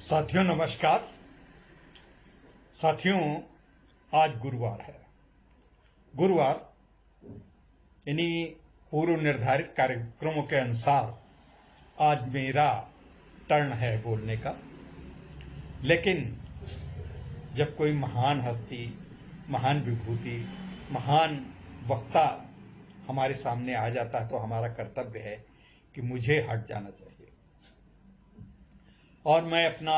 साथियों नमस्कार। साथियों, आज गुरुवार है। गुरुवार इन्हीं पूर्व निर्धारित कार्यक्रमों के अनुसार आज मेरा टर्न है बोलने का। लेकिन जब कोई महान हस्ती, महान विभूति, महान वक्ता हमारे सामने आ जाता है तो हमारा कर्तव्य है कि मुझे हट जाना चाहिए और मैं अपना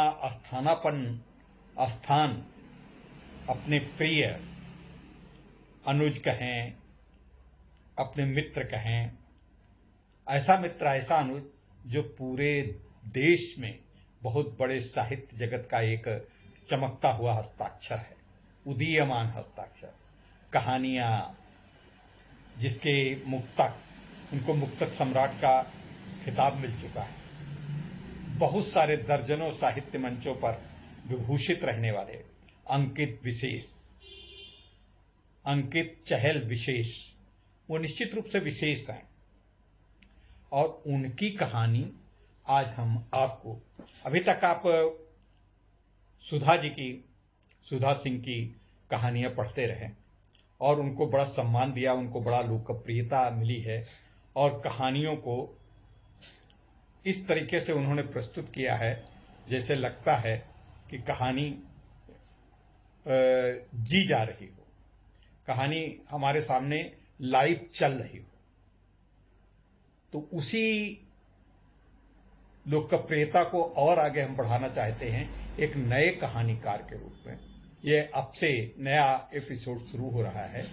स्थान अपने प्रिय अनुज कहें, अपने मित्र कहें, ऐसा मित्र, ऐसा अनुज जो पूरे देश में बहुत बड़े साहित्य जगत का एक चमकता हुआ हस्ताक्षर है, उदीयमान हस्ताक्षर। कहानियां जिसके उनको मुक्तक सम्राट का खिताब मिल चुका है, बहुत सारे दर्जनों साहित्य मंचों पर विभूषित रहने वाले अंकित चहल विशेष, वो निश्चित रूप से विशेष हैं। और उनकी कहानी आज हम आपको, अभी तक आप सुधा सिंह की कहानियां पढ़ते रहे और उनको बड़ा सम्मान दिया, उनको बड़ा लोकप्रियता मिली है और कहानियों को इस तरीके से उन्होंने प्रस्तुत किया है जैसे लगता है कि कहानी जी जा रही हो, कहानी हमारे सामने लाइव चल रही हो। तो उसी लोकप्रियता को और आगे हम बढ़ाना चाहते हैं एक नए कहानीकार के रूप में। ये अब से नया एपिसोड शुरू हो रहा है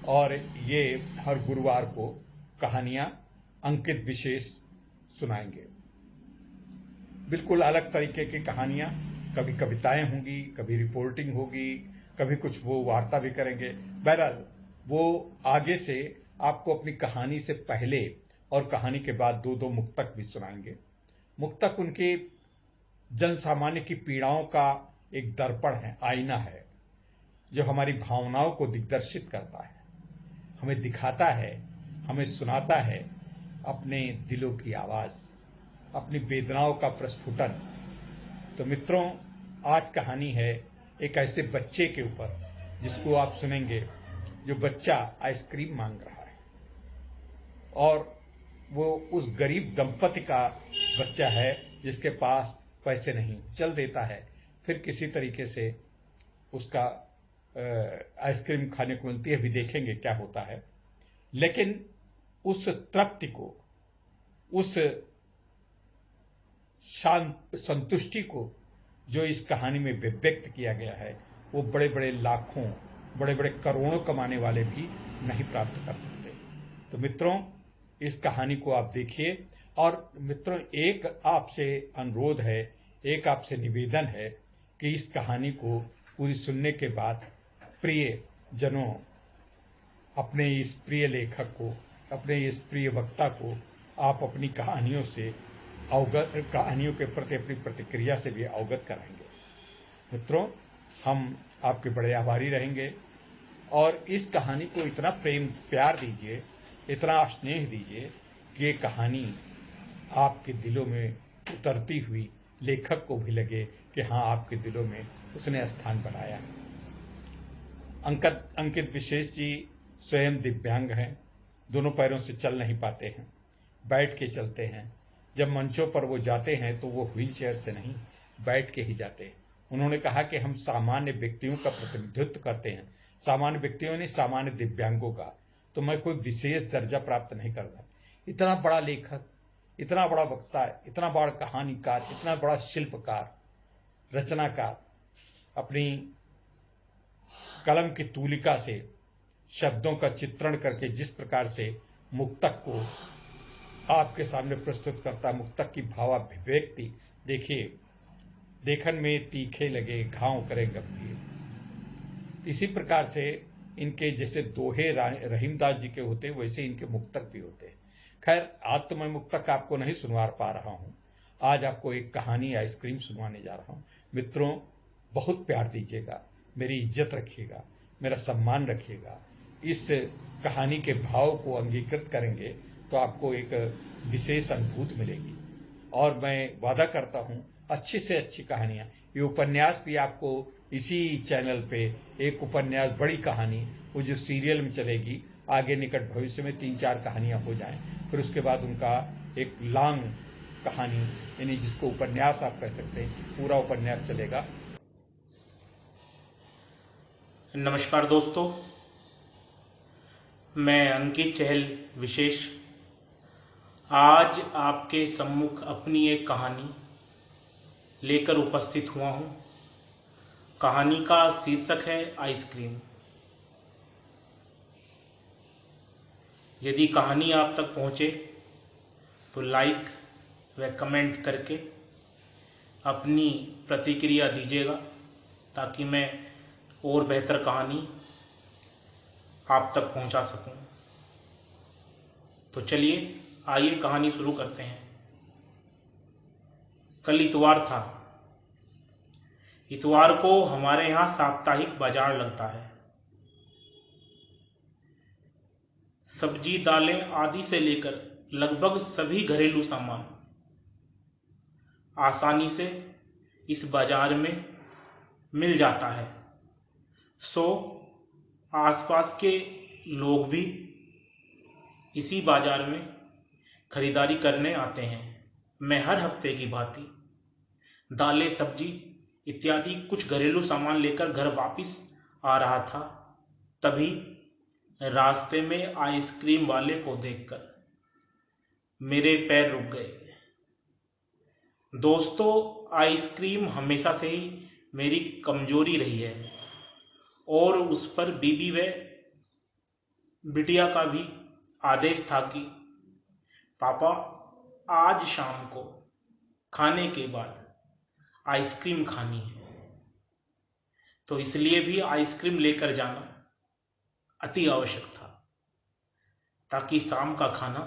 और ये हर गुरुवार को कहानियां अंकित विशेष सुनाएंगे। बिल्कुल अलग तरीके की कहानियां, कभी कविताएं होंगी, कभी रिपोर्टिंग होगी, कभी कुछ वो वार्ता भी करेंगे। बहरहाल वो आगे से आपको अपनी कहानी से पहले और कहानी के बाद दो मुक्तक भी सुनाएंगे। मुक्तक उनके जन सामान्य की पीड़ाओं का एक दर्पण है, आईना है, जो हमारी भावनाओं को दिग्दर्शित करता है, हमें दिखाता है, हमें सुनाता है अपने दिलों की आवाज, अपनी वेदनाओं का प्रस्फुटन। तो मित्रों, आज कहानी है एक ऐसे बच्चे के ऊपर जिसको आप सुनेंगे, जो बच्चा आइसक्रीम मांग रहा है और वो उस गरीब दंपति का बच्चा है जिसके पास पैसे नहीं, चल देता है, फिर किसी तरीके से उसका आइसक्रीम खाने को मिलती है। अभी देखेंगे क्या होता है। लेकिन उस तृप्ति को, उस संतुष्टि को जो इस कहानी में व्यक्त किया गया है, वो बड़े बड़े लाखों, बड़े बड़े करोड़ों कमाने वाले भी नहीं प्राप्त कर सकते। तो मित्रों, इस कहानी को आप देखिए। और मित्रों, एक आपसे अनुरोध है, एक आपसे निवेदन है कि इस कहानी को पूरी सुनने के बाद प्रिय जनों, अपने इस प्रिय लेखक को, अपने इस प्रिय वक्ता को आप अपनी कहानियों से कहानियों के प्रति अपनी प्रतिक्रिया से भी अवगत कराएंगे। मित्रों, हम आपके बड़े आभारी रहेंगे और इस कहानी को इतना प्रेम प्यार दीजिए, इतना स्नेह दीजिए कि ये कहानी आपके दिलों में उतरती हुई लेखक को भी लगे कि हाँ, आपके दिलों में उसने स्थान बनाया है। अंकित विशेष जी स्वयं दिव्यांग हैं, दोनों पैरों से चल नहीं पाते हैं, बैठ के चलते हैं। जब मंचों पर वो जाते हैं तो वो व्हील चेयर से नहीं, बैठ के ही जाते हैं। उन्होंने कहा कि हम सामान्य व्यक्तियों का प्रतिनिधित्व करते हैं, सामान्य व्यक्तियों ने सामान्य दिव्यांगों का, तो मैं कोई विशेष दर्जा प्राप्त नहीं करता। इतना बड़ा लेखक, इतना बड़ा वक्ता, इतना बड़ा कहानीकार, इतना बड़ा शिल्पकार, रचनाकार, अपनी कलम की तूलिका से शब्दों का चित्रण करके जिस प्रकार से मुक्तक को आपके सामने प्रस्तुत करता, मुक्तक की भावाभिव्यक्ति देखिए, देखन में तीखे लगे घाव करें गंभीर। इसी प्रकार से इनके जैसे दोहे रहीमदास जी के होते, वैसे इनके मुक्तक भी होते हैं। खैर, आज तो मैं मुक्तक आपको नहीं सुनवा पा रहा हूं, आज आपको एक कहानी आइसक्रीम सुनवाने जा रहा हूं। मित्रों, बहुत प्यार दीजिएगा, मेरी इज्जत रखिएगा, मेरा सम्मान रखिएगा। इस कहानी के भाव को अंगीकृत करेंगे तो आपको एक विशेष अनुभूति मिलेगी और मैं वादा करता हूं अच्छी से अच्छी कहानियां। ये उपन्यास भी आपको इसी चैनल पे एक उपन्यास बड़ी कहानी, वो जो सीरियल में चलेगी आगे निकट भविष्य में 3-4 कहानियां हो जाएं, फिर उसके बाद उनका एक लॉन्ग कहानी, यानी जिसको उपन्यास आप कह सकते हैं, पूरा उपन्यास चलेगा। नमस्कार दोस्तों, मैं अंकित चहल विशेष आज आपके सम्मुख अपनी एक कहानी लेकर उपस्थित हुआ हूं। कहानी का शीर्षक है आइसक्रीम। यदि कहानी आप तक पहुंचे तो लाइक व कमेंट करके अपनी प्रतिक्रिया दीजिएगा, ताकि मैं और बेहतर कहानी आप तक पहुंचा सकूं। तो चलिए आइए कहानी शुरू करते हैं। कल इतवार था। इतवार को हमारे यहाँ साप्ताहिक बाजार लगता है। सब्जी, दालें आदि से लेकर लगभग सभी घरेलू सामान आसानी से इस बाजार में मिल जाता है। सो आसपास के लोग भी इसी बाजार में खरीदारी करने आते हैं। मैं हर हफ्ते की भांति दालें, सब्जी इत्यादि कुछ घरेलू सामान लेकर घर वापस आ रहा था। तभी रास्ते में आइसक्रीम वाले को देखकर मेरे पैर रुक गए। दोस्तों, आइसक्रीम हमेशा से ही मेरी कमजोरी रही है और उस पर बीबी व बिटिया का भी आदेश था कि पापा आज शाम को खाने के बाद आइसक्रीम खानी है। तो इसलिए भी आइसक्रीम लेकर जाना अति आवश्यक था, ताकि शाम का खाना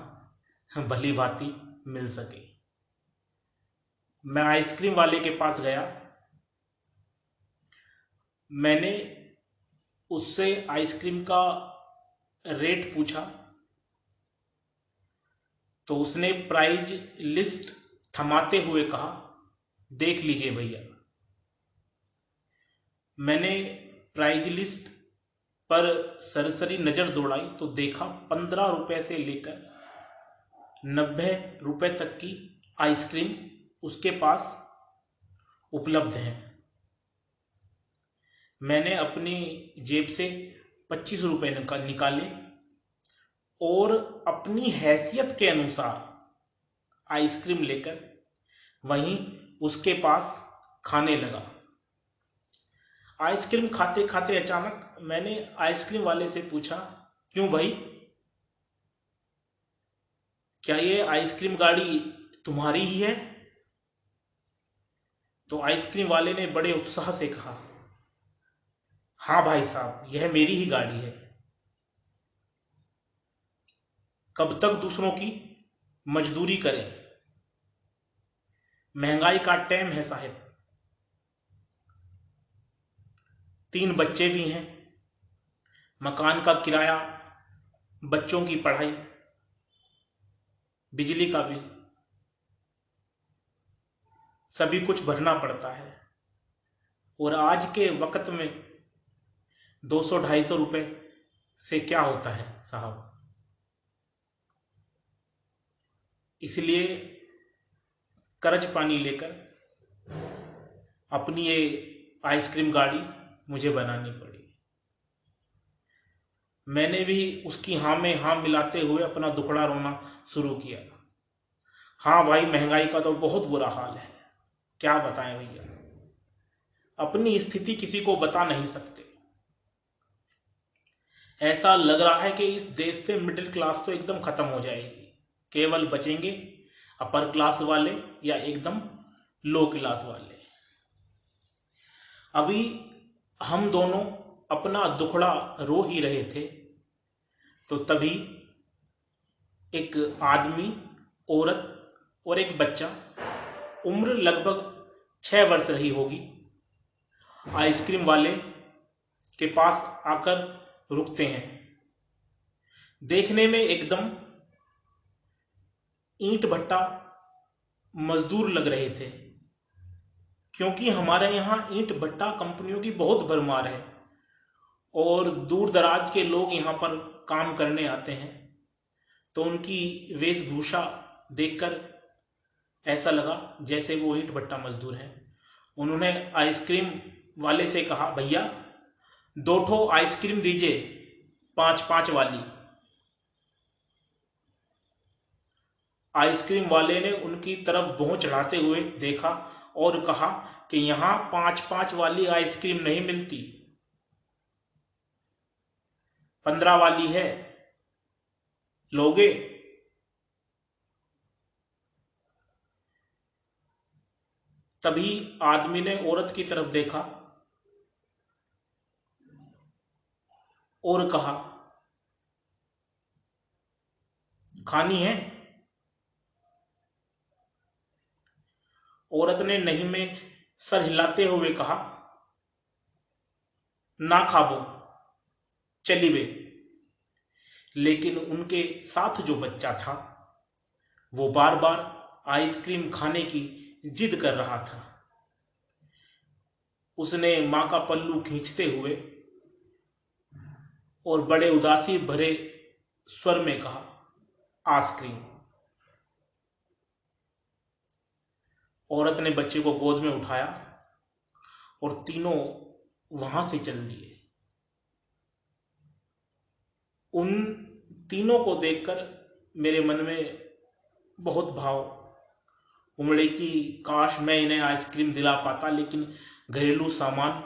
भली भांति मिल सके। मैं आइसक्रीम वाले के पास गया। मैंने उससे आइसक्रीम का रेट पूछा तो उसने प्राइस लिस्ट थमाते हुए कहा, देख लीजिए भैया। मैंने प्राइस लिस्ट पर सरसरी नजर दौड़ाई तो देखा 15 रुपए से लेकर 90 रुपए तक की आइसक्रीम उसके पास उपलब्ध है। मैंने अपनी जेब से 25 रुपए निकाले और अपनी हैसियत के अनुसार आइसक्रीम लेकर वहीं उसके पास खाने लगा। आइसक्रीम खाते खाते अचानक मैंने आइसक्रीम वाले से पूछा, क्यों भाई, क्या ये आइसक्रीम गाड़ी तुम्हारी ही है? तो आइसक्रीम वाले ने बड़े उत्साह से कहा, हाँ भाई साहब, यह मेरी ही गाड़ी है। कब तक दूसरों की मजदूरी करें? महंगाई का टाइम है साहब। 3 बच्चे भी हैं, मकान का किराया, बच्चों की पढ़ाई, बिजली का बिल, सभी कुछ भरना पड़ता है। और आज के वक्त में 200-250 रुपए से क्या होता है साहब। इसलिए कर्ज पानी लेकर अपनी ये आइसक्रीम गाड़ी मुझे बनानी पड़ी। मैंने भी उसकी हाँ में हाँ मिलाते हुए अपना दुखड़ा रोना शुरू किया। हाँ भाई, महंगाई का तो बहुत बुरा हाल है, क्या बताएं भैया। अपनी स्थिति किसी को बता नहीं सकते। ऐसा लग रहा है कि इस देश से मिडिल क्लास तो एकदम खत्म हो जाएगी। केवल बचेंगे अपर क्लास वाले या एकदम लो क्लास वाले। अभी हम दोनों अपना दुखड़ा रो ही रहे थे तो तभी एक आदमी, औरत और एक बच्चा, उम्र लगभग 6 वर्ष रही होगी, आइसक्रीम वाले के पास आकर रुकते हैं। देखने में एकदम ईंट भट्टा मजदूर लग रहे थे। क्योंकि हमारे यहाँ ईंट भट्टा कंपनियों की बहुत भरमार है और दूर दराज के लोग यहाँ पर काम करने आते हैं, तो उनकी वेशभूषा देखकर ऐसा लगा जैसे वो ईंट भट्टा मजदूर हैं। उन्होंने आइसक्रीम वाले से कहा, भैया 2 ठो आइसक्रीम दीजिए, 5-5 वाली। आइसक्रीम वाले ने उनकी तरफ भौं चढ़ाते हुए देखा और कहा कि यहाँ 5-5 वाली आइसक्रीम नहीं मिलती, 15 वाली है, लोगे? तभी आदमी ने औरत की तरफ देखा और कहा, खानी है? औरत ने नहीं में सर हिलाते हुए कहा, ना खाबो, चली वे। लेकिन उनके साथ जो बच्चा था वो बार बार आइसक्रीम खाने की जिद कर रहा था। उसने मां का पल्लू खींचते हुए और बड़े उदासी भरे स्वर में कहा, आइसक्रीम। औरत ने बच्चे को गोद में उठाया और तीनों वहां से चल दिए। उन तीनों को देखकर मेरे मन में बहुत भाव उमड़े कि काश मैं इन्हें आइसक्रीम दिला पाता, लेकिन घरेलू सामान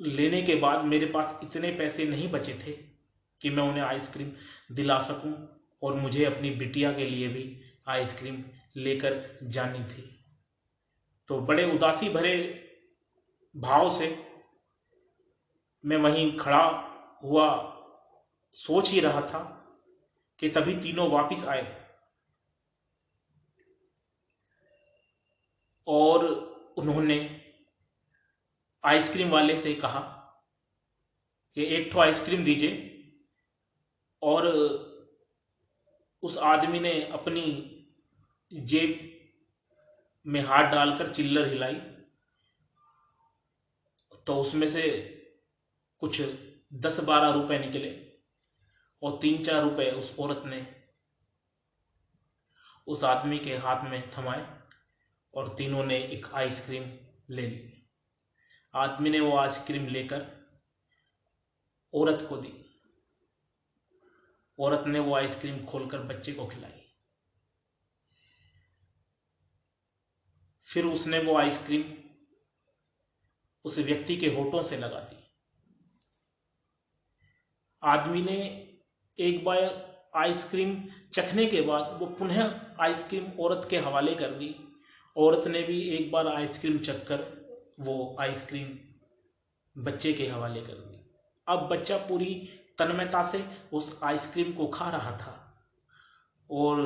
लेने के बाद मेरे पास इतने पैसे नहीं बचे थे कि मैं उन्हें आइसक्रीम दिला सकूं, और मुझे अपनी बिटिया के लिए भी आइसक्रीम लेकर जानी थी। तो बड़े उदासी भरे भाव से मैं वहीं खड़ा हुआ सोच ही रहा था कि तभी तीनों वापस आए और उन्होंने आइसक्रीम वाले से कहा कि 1 ठो आइसक्रीम दीजिए। और उस आदमी ने अपनी जेब में हाथ डालकर चिल्लर हिलाई, तो उसमें से कुछ 10-12 रुपए निकले और 3-4 रुपए उस औरत ने उस आदमी के हाथ में थमाए और तीनों ने एक आइसक्रीम ले ली। आदमी ने वो आइसक्रीम लेकर औरत को दी। औरत ने वो आइसक्रीम खोलकर बच्चे को खिलाई। फिर उसने वो आइसक्रीम उस व्यक्ति के होठों से लगा दी। आदमी ने एक बार आइसक्रीम चखने के बाद वो पुनः आइसक्रीम औरत के हवाले कर दी। औरत ने भी एक बार आइसक्रीम चखकर वो आइसक्रीम बच्चे के हवाले कर दी। अब बच्चा पूरी तन्मयता से उस आइसक्रीम को खा रहा था और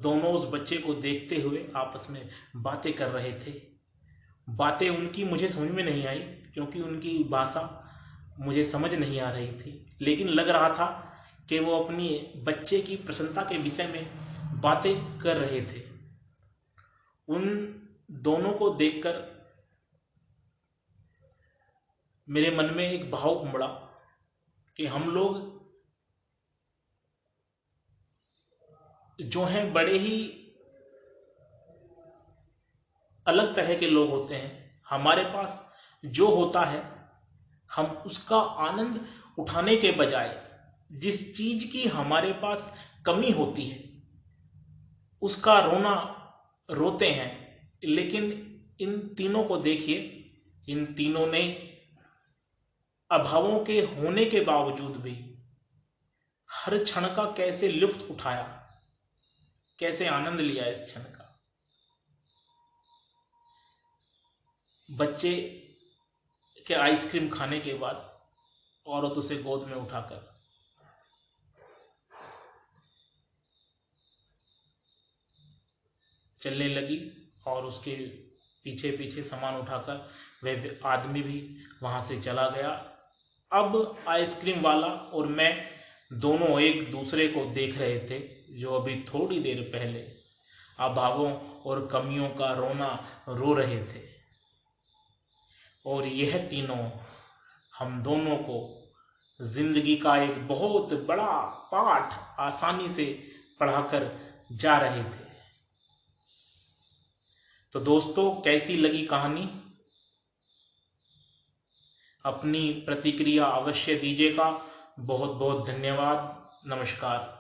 दोनों उस बच्चे को देखते हुए आपस में बातें कर रहे थे। बातें उनकी मुझे समझ में नहीं आई क्योंकि उनकी भाषा मुझे समझ नहीं आ रही थी, लेकिन लग रहा था कि वो अपनी बच्चे की प्रसन्नता के विषय में बातें कर रहे थे। उन दोनों को देखकर मेरे मन में एक भाव उमड़ा कि हम लोग जो हैं बड़े ही अलग तरह के लोग होते हैं। हमारे पास जो होता है हम उसका आनंद उठाने के बजाय जिस चीज की हमारे पास कमी होती है उसका रोना रोते हैं। लेकिन इन तीनों को देखिए, इन तीनों ने अभावों के होने के बावजूद भी हर क्षण का कैसे लुत्फ उठाया, कैसे आनंद लिया इस क्षण का। बच्चे के आइसक्रीम खाने के बाद औरत उसे गोद में उठाकर चलने लगी और उसके पीछे पीछे सामान उठाकर वह आदमी भी वहां से चला गया। अब आइसक्रीम वाला और मैं दोनों एक दूसरे को देख रहे थे, जो अभी थोड़ी देर पहले अभावों और कमियों का रोना रो रहे थे। और यह तीनों हम दोनों को जिंदगी का एक बहुत बड़ा पाठ आसानी से पढ़ाकर जा रहे थे। तो दोस्तों, कैसी लगी कहानी? अपनी प्रतिक्रिया अवश्य दीजिएगा। बहुत बहुत धन्यवाद। नमस्कार।